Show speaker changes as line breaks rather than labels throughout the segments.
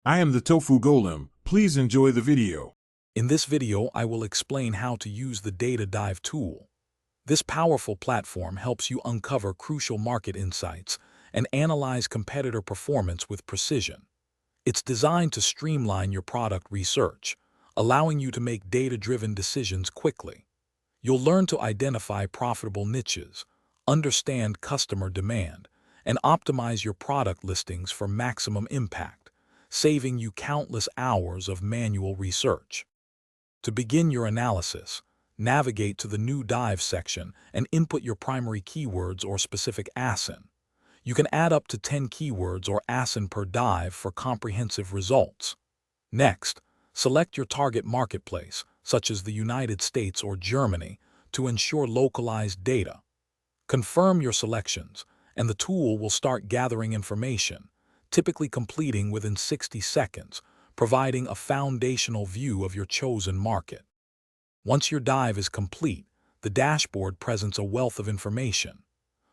I am the Tofu Golem. Please enjoy the video.
In this video, I will explain how to use the Data Dive tool. This powerful platform helps you uncover crucial market insights and analyze competitor performance with precision. It's designed to streamline your product research, allowing you to make data-driven decisions quickly. You'll learn to identify profitable niches, understand customer demand, and optimize your product listings for maximum impact, saving you countless hours of manual research. To begin your analysis, navigate to the New Dive section and input your primary keywords or specific ASIN. You can add up to 10 keywords or ASIN per dive for comprehensive results. Next, select your target marketplace, such as the United States or Germany, to ensure localized data. Confirm your selections, and the tool will start gathering information, typically completing within 60 seconds, providing a foundational view of your chosen market. Once your dive is complete, the dashboard presents a wealth of information.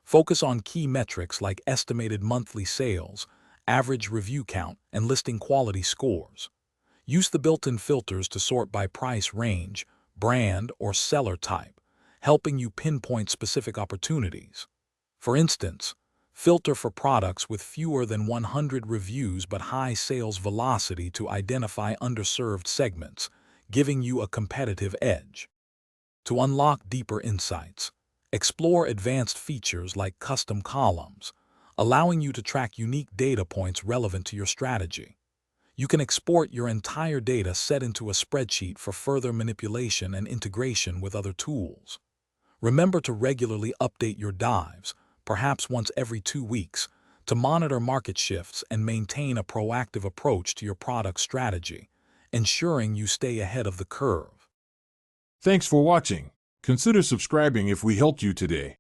Focus on key metrics like estimated monthly sales, average review count, and listing quality scores. Use the built-in filters to sort by price range, brand, or seller type, helping you pinpoint specific opportunities. For instance, filter for products with fewer than 100 reviews but high sales velocity to identify underserved segments, giving you a competitive edge. To unlock deeper insights, explore advanced features like custom columns, allowing you to track unique data points relevant to your strategy. You can export your entire data set into a spreadsheet for further manipulation and integration with other tools. Remember to regularly update your dives, perhaps once every 2 weeks, to monitor market shifts and maintain a proactive approach to your product strategy, ensuring you stay ahead of the curve.
Thanks for watching. Consider subscribing if we helped you today.